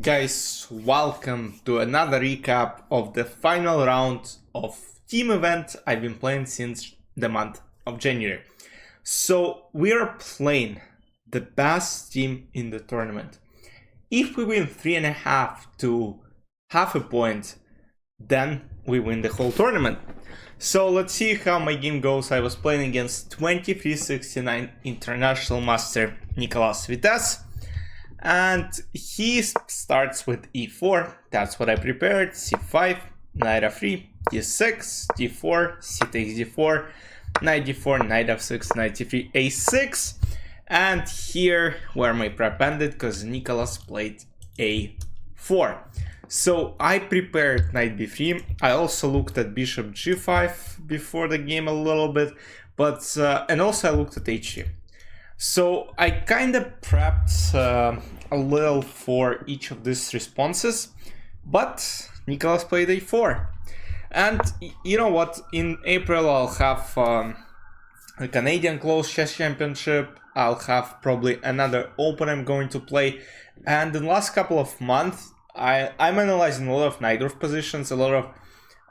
Guys, welcome to another recap of the final round of team event I've been playing since the month of January. So we are playing the best team in the tournament. If we win 3.5 to half a point, then we win the whole tournament. So let's see how my game goes. I was playing against 2369 international master Nicolas Vitesse. And he starts with e4, that's what I prepared, c5, knight f3, d6, d4, c takes d4, knight d4, knight f6, knight c3, a6. And here where my prep ended, because Nicolas played a4. So I prepared knight b3, I also looked at bishop g5 before the game a little bit, but and also I looked at h3. So I kind of prepped a little for each of these responses, but Nicolas played a4. And you know what, in April I'll have a Canadian Close Chess Championship, I'll have probably another Open I'm going to play, and in the last couple of months I'm analyzing a lot of knight dwarf positions, a lot of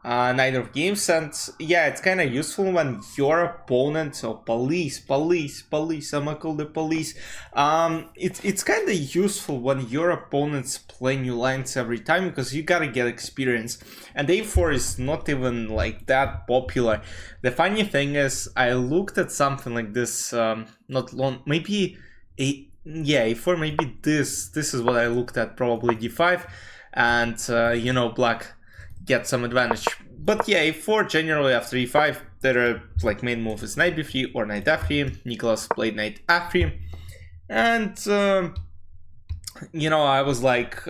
knight dwarf games, and yeah, it's kind of useful when your opponent, so police, I'm gonna call the police, it's kind of useful when your opponents play new lines every time, because you gotta get experience, and a4 is not even like that popular. The funny thing is, I looked at something like this not long, maybe a4, maybe this is what I looked at, probably d5, and you know, black get some advantage. But yeah, a4 generally after e5, their like main move is knight b3 or knight f3. Nicolas played knight f3, and you know, I was like,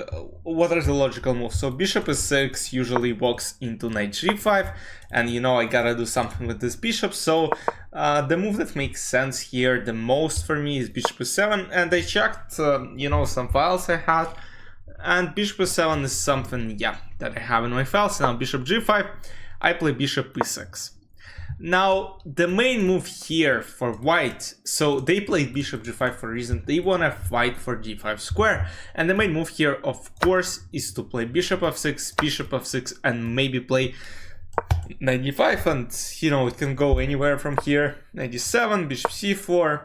what are the logical moves? So bishop e6 usually walks into knight g5, and you know, I gotta do something with this bishop. So the move that makes sense here the most for me is bishop e7, and I checked you know, some files I had, and bishop e7 is something, yeah, that I have in my files. Now bishop g5, I play bishop e6. Now the main move here for white, so they played bishop g5 for a reason, they want to fight for g5 square, and the main move here of course is to play bishop f6, and maybe play knight d5, and you know, it can go anywhere from here. Knight d7, bishop c4,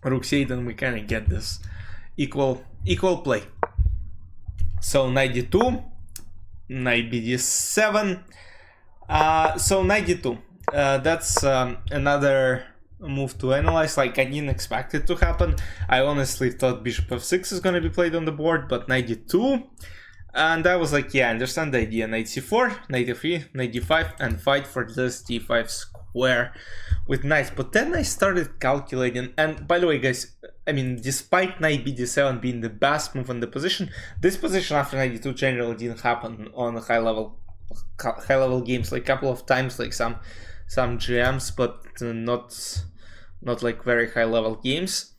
rook c8, and we kind of get this equal play. So knight d2, knight bd7, so knight d2, that's another move to analyze. Like, I didn't expect it to happen. I honestly thought bishop f6 is going to be played on the board, but knight d2, and I was like, yeah, I understand the idea. Knight c4, knight f3, knight d5, and fight for this d5 square with knights. But then I started calculating, and by the way guys, I mean, despite knight bd7 being the best move in the position, this position after knight d2 generally didn't happen on high level games, like a couple of times, like some GMs, but not like very high level games.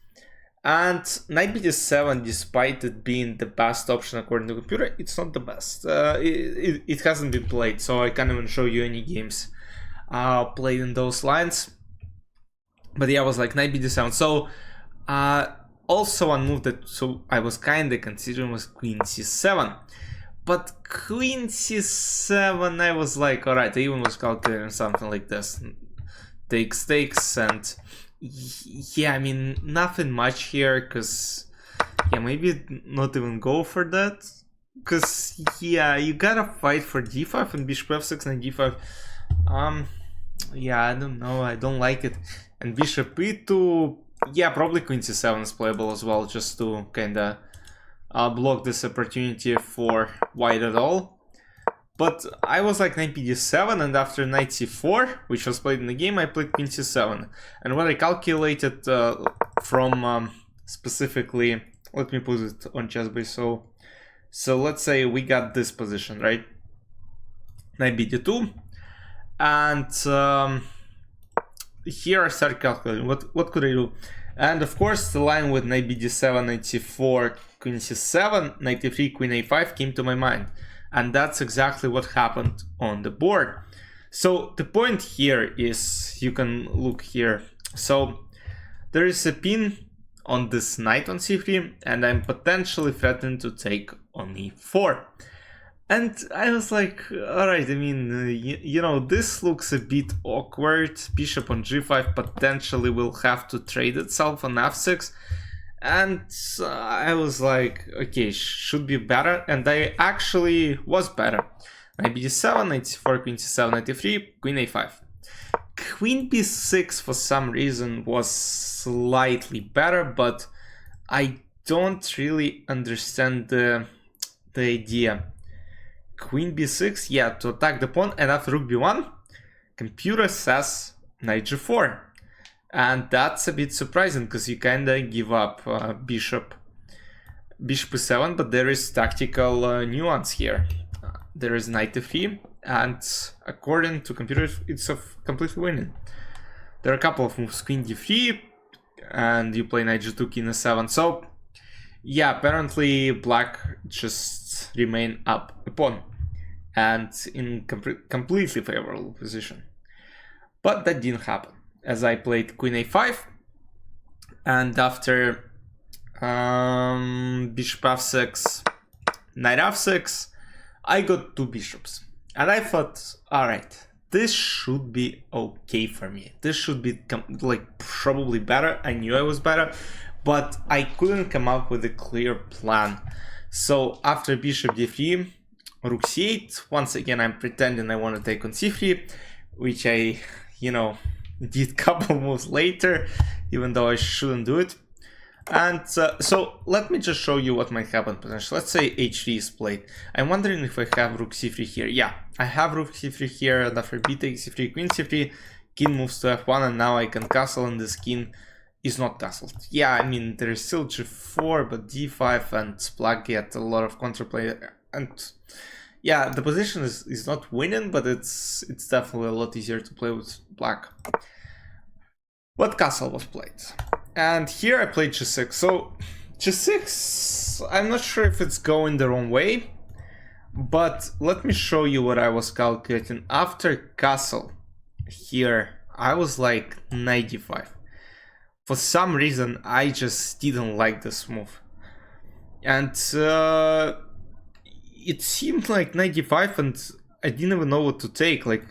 And knight bd7, despite it being the best option according to the computer, it's not the best. It hasn't been played, so I can't even show you any games played in those lines. But yeah, I was like knight bd7. So also one move that I was kind of considering was queen c7. But queen c7, I was like, alright, I even was calculating something like this. Takes, and yeah, I mean, nothing much here, because yeah, maybe not even go for that, because yeah, you gotta fight for d5 and bishop f6 and d5. Yeah, I don't know, I don't like it. And bishop e2, yeah, probably queen c7 is playable as well, just to kinda block this opportunity for white at all. But I was like knight bd7, and after knight c4, which was played in the game, I played queen c7. And what I calculated from specifically, let me put it on chessbase. So let's say we got this position, right? Knight bd2, and here I started calculating what could I do. And of course, the line with knight bd7, knight c4, queen c7, knight e3, queen a5 came to my mind. And that's exactly what happened on the board. So the point here is, you can look here. So there is a pin on this knight on c3, and I'm potentially threatened to take on e4. And I was like, alright, I mean, you know, this looks a bit awkward. Bishop on g5 potentially will have to trade itself on f6. And I was like, okay, should be better. And I actually was better. Knight b7, knight c4, queen c7, knight e3, queen a5. Queen b6 for some reason was slightly better, but I don't really understand the idea. Queen b6, yeah, to attack the pawn, and after rook b1, computer says knight g4. And that's a bit surprising, because you kinda give up bishop e7, but there is tactical nuance here. There is knight f3, and according to computers, it's completely winning. There are a couple of moves, queen d3, and you play knight g2, king e7. So, yeah, apparently black just remain up a pawn, and in completely favorable position. But that didn't happen, as I played queen a5, and after bishop f6, knight f6, I got two bishops. And I thought, alright, this should be okay for me. This should be like probably better. I knew I was better, but I couldn't come up with a clear plan. So after bishop d3, rook c8, once again I'm pretending I want to take on c3, which I, you know, did a couple moves later, even though I shouldn't do it. And so let me just show you what might happen potentially. Let's say h3 is played. I'm wondering if I have rook c3 here. Yeah, I have rook c3 here, and after b takes c3, queen c3, king moves to f1, and now I can castle, and this king is not castled. Yeah, I mean, there is still g4, but d5, and black get a lot of counterplay. And yeah, the position is not winning, but it's definitely a lot easier to play with black. What castle was played? And here I played g6. So g6, I'm not sure if it's going the wrong way, but let me show you what I was calculating. After castle here, I was like knight d5. For some reason, I just didn't like this move. And it seemed like knight d5, and I didn't even know what to take. Like,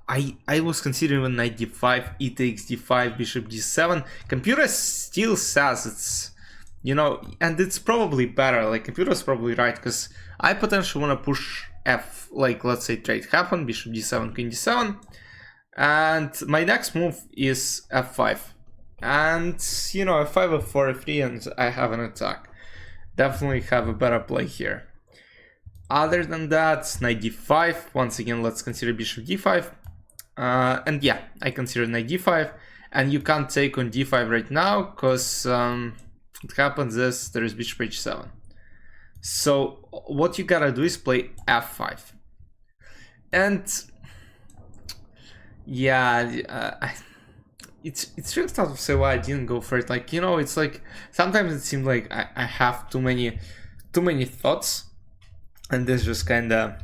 I was considering knight d5, e takes d5, bishop d7. Computer still says it's, you know, and it's probably better. Like, computer's probably right, because I potentially want to push f, like, let's say trade happen, bishop d7, queen d7. And my next move is f5. And, you know, f5, f4, f3, and I have an attack. Definitely have a better play here. Other than that, knight d5. Once again, let's consider bishop d5. And yeah, I consider knight d5, and you can't take on d5 right now, because what happens is there is bishop h7. So what you gotta do is play f5. And yeah, it's really tough to say why I didn't go for it. Like, you know, it's like sometimes it seems like I have too many thoughts, and this just kind of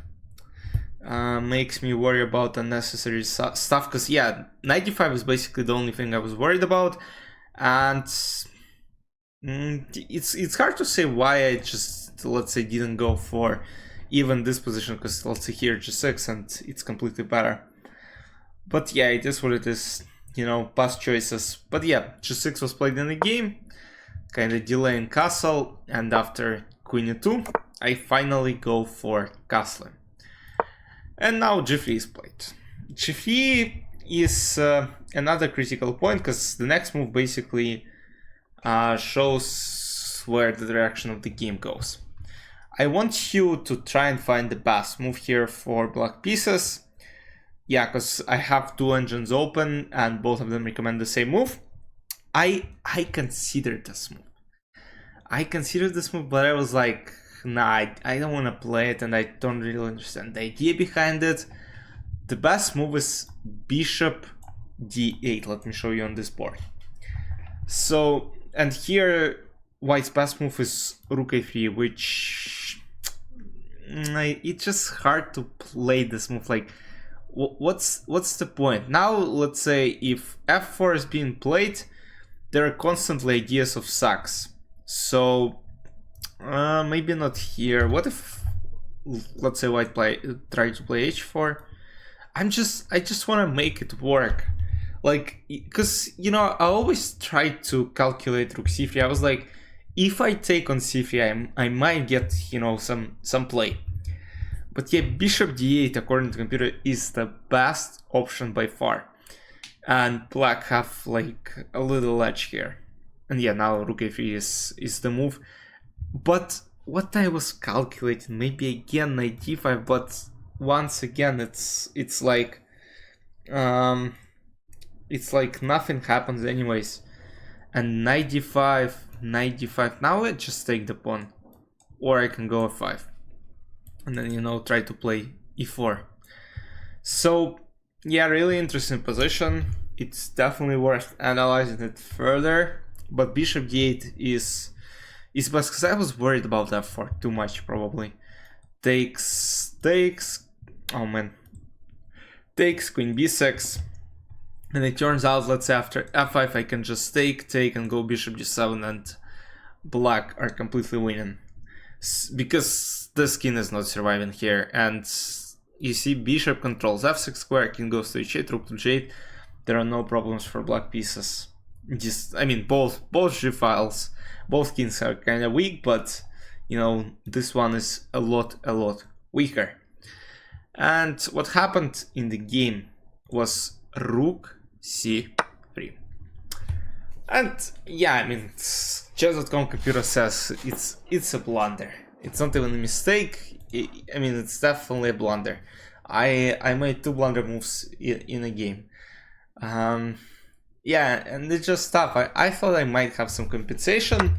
makes me worry about unnecessary stuff. Because yeah, knight d5 is basically the only thing I was worried about, and it's hard to say why I just, let's say, didn't go for even this position, because let's say here g6 and it's completely better. But yeah, it is what it is, you know, past choices. But yeah, g6 was played in the game, kind of delaying castle, and after queen e2 I finally go for castling. And now g3 is played. g3 is another critical point, because the next move basically shows where the direction of the game goes. I want you to try and find the best move here for black pieces. Yeah, because I have two engines open and both of them recommend the same move. I considered this move. But I was like, nah, I don't want to play it, and I don't really understand the idea behind it. The best move is bishop d8. Let me show you on this board. So, and here white's best move is rook a3, which it's just hard to play this move. Like, what's the point? Now let's say if f4 is being played, there are constantly ideas of sacks. So maybe not here. What if, let's say, white try to play h4? I just want to make it work, like, because you know I always try to calculate rook c3. I was like, if I take on c3, I might get, you know, some play. But yeah, bishop d8 according to computer is the best option by far, and black have like a little edge here. And yeah, now rook a3 is the move. But what I was calculating, maybe again knight d5, but once again it's like nothing happens anyways. And knight d5, knight d5. Now let's just take the pawn, or I can go f5 and then, you know, try to play e4. So yeah, really interesting position. It's definitely worth analyzing it further. But bishop d8 is best, because I was worried about f4 too much. Probably takes, oh man, takes queen b6, and it turns out, let's say after f5 I can just take and go bishop g7, and black are completely winning, because this king is not surviving here. And you see, bishop controls f6 square, king goes to h8, rook to g8. There are no problems for black pieces. Just, I mean, both g files, both kings are kind of weak, but you know, this one is a lot weaker. And what happened in the game was rook c3. And yeah, I mean, chess.com computer says it's a blunder. It's not even a mistake. I mean, it's definitely a blunder. I made 2 blunder moves in a game. Yeah, and it's just tough. I thought I might have some compensation,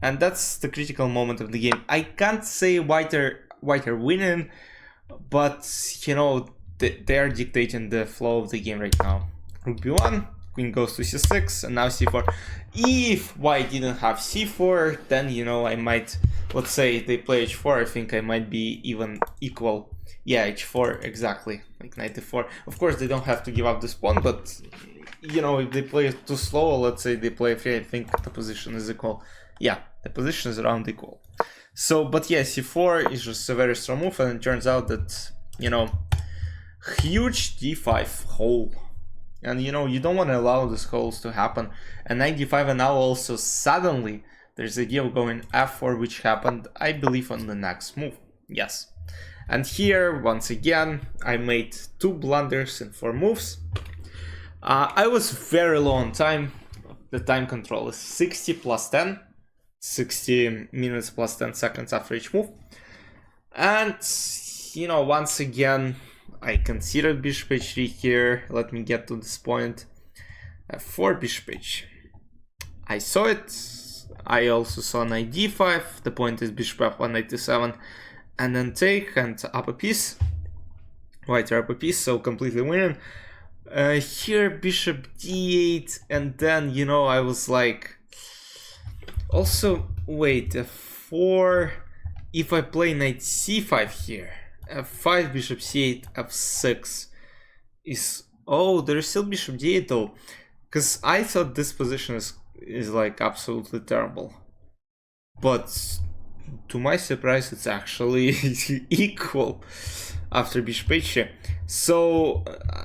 and that's the critical moment of the game. I can't say white are winning, but you know, they are dictating the flow of the game right now. Rook b1, queen goes to c6, and now c4. If white didn't have c4, then, you know, I might, let's say they play h4, I think I might be even equal. Yeah, h4, exactly, like knight d4. Of course, they don't have to give up this pawn, but you know, if they play it too slow, let's say they play f3, I think the position is equal. Yeah, the position is around equal. So, but yeah, c4 is just a very strong move, and it turns out that, you know, huge d5 hole. And you know, you don't want to allow these holes to happen. And knight d5, and now also suddenly there's the idea of going f4, which happened, I believe, on the next move. Yes. And here, once again, I made 2 blunders in 4 moves. I was very low on time. The time control is 60 plus 10. 60 minutes plus 10 seconds after each move. And, you know, once again, I considered bishop h3 here. Let me get to this point. f4, bishop h. I saw it. I also saw knight d5. The point is bishop f1, knight d7. And then take and up a piece. White are up a piece, so completely winning. Here bishop d8, and then, you know, I was like, also wait, f4, if I play knight c5 here, f5, bishop c8, f6 is, oh, there's still bishop d8 though, because I thought this position is like absolutely terrible, but to my surprise it's actually equal after bishop h. So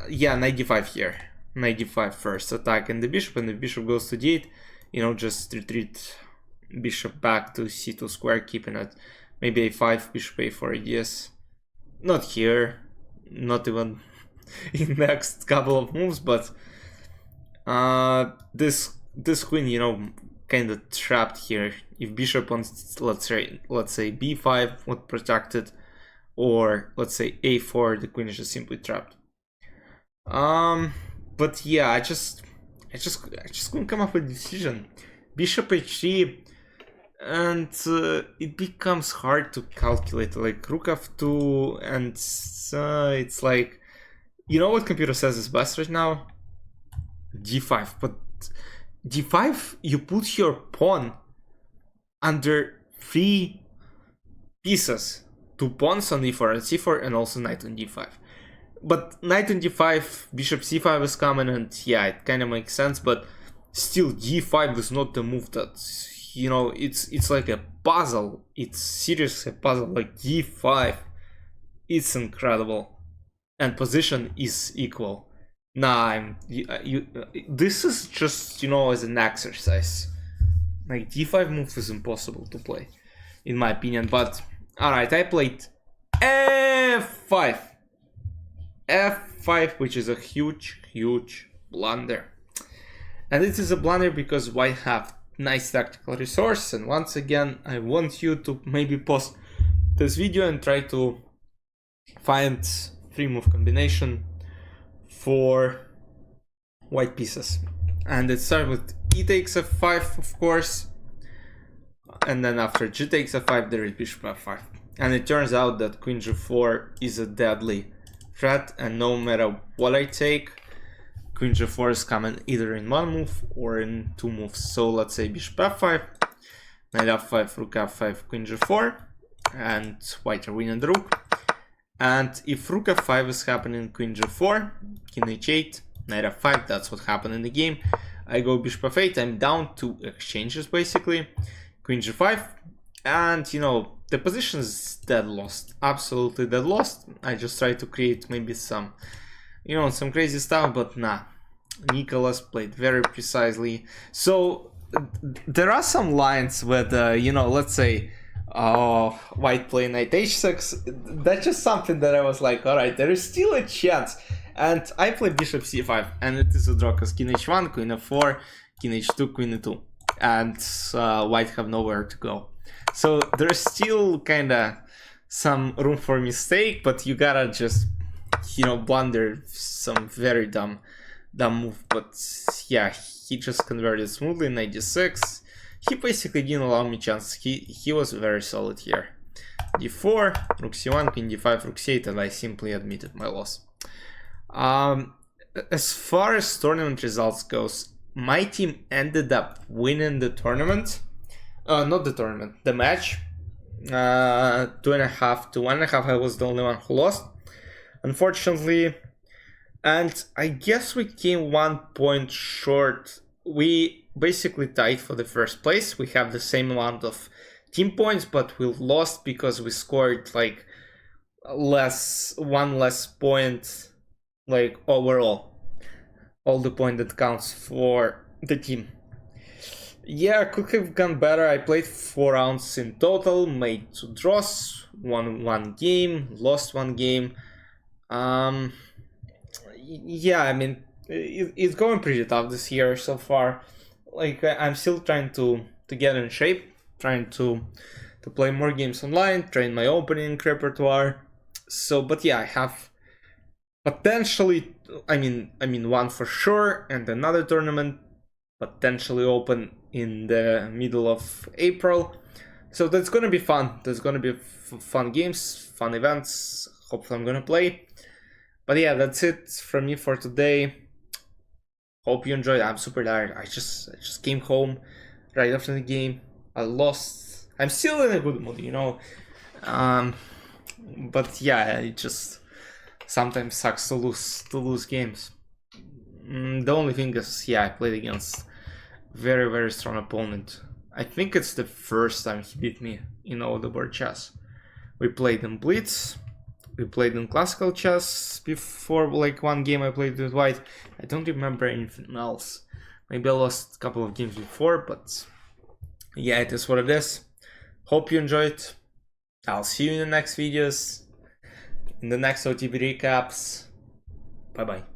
yeah, knight d5 here, knight d5 first, attacking the bishop, and the bishop goes to d8, you know, just retreat bishop back to c2 square, keeping it. Maybe a5, bishop a4 ideas. Not here, not even in next couple of moves, but this queen, you know, kind of trapped here. If bishop on, let's say b5 would protect it, or let's say a4, the queen is just simply trapped. But yeah, I just couldn't come up with a decision. Bishop h3, and it becomes hard to calculate, like rook f2, and it's like, you know what computer says is best right now? d5, but d5, you put your pawn under 3 pieces, 2 pawns on d4 and c4, and also knight on d5. But knight on d5, bishop c5 is coming, and yeah, it kind of makes sense, but Still, g5 is not the move that, you know, it's like a puzzle. It's seriously a puzzle. Like g5, it's incredible, and position is equal. Nah, this is just, you know, as an exercise. Like d5 move is impossible to play, in my opinion. But alright, I played f5, f5, which is a huge blunder. And this is a blunder because white have nice tactical resource. And once again, I want you to maybe pause this video and try to find 3-move combination for white pieces. And it starts with e takes f5, of course, and then after g takes f5 there is bishop f5. And it turns out that queen g4 is a deadly threat, and no matter what I take, queen g4 is coming either in one move or in two moves. So let's say bishop f5, knight f5, rook f5, queen g4, and white are winning the rook. And if rook f5 is happening, queen g4, king h8, knight f5, that's what happened in the game. I go bishop f8, I'm down 2 exchanges basically, queen g5, and you know, the position is dead lost, absolutely dead lost. I just try to create maybe some, you know, some crazy stuff, but nah, Nicholas played very precisely. So there are some lines with, you know, let's say, white play knight h6, that's just something that I was like, alright, there is still a chance. And I play bishop c5, and it is a draw because king h1, queen f4, king h2, queen e2, and white have nowhere to go. So there's still kinda some room for mistake, but you gotta just, you know, blunder some very dumb move. But yeah, he just converted smoothly, knight d6. He basically didn't allow me chance. He was very solid here. d4, rook c1, queen d5, rook c8, and I simply admitted my loss. As far as tournament results goes, my team ended up winning the tournament. Not the tournament, the match. 2.5 to 1.5. I was the only one who lost, unfortunately. And I guess we came 1 point short. We basically tied for the first place. We have the same amount of team points, but we lost because we scored like one less point, like overall. All the point that counts for the team. Yeah, could have gone better. I played 4 rounds in total, made 2 draws, won 1 game, lost 1 game. Yeah, I mean, it's going pretty tough this year so far. Like, I'm still trying to get in shape, trying to play more games online, train my opening repertoire. So, but yeah, I have potentially, I mean one for sure, and another tournament potentially open in the middle of April. So that's gonna be fun. There's gonna be fun games, fun events. Hopefully I'm gonna play. But yeah, that's it from me for today. Hope you enjoyed. I'm super tired. I just came home right after the game. I lost. I'm still in a good mood, you know. But yeah, it just sometimes sucks to lose games. The only thing is, yeah, I played against very strong opponent. I think it's the first time he beat me in all the board chess. We played in Blitz, we played in classical chess before, like 1 game I played with white. I don't remember anything else. Maybe I lost a couple of games before, but yeah, it is what it is. Hope you enjoyed. I'll see you in the next videos, in the next OTB recaps. Bye bye.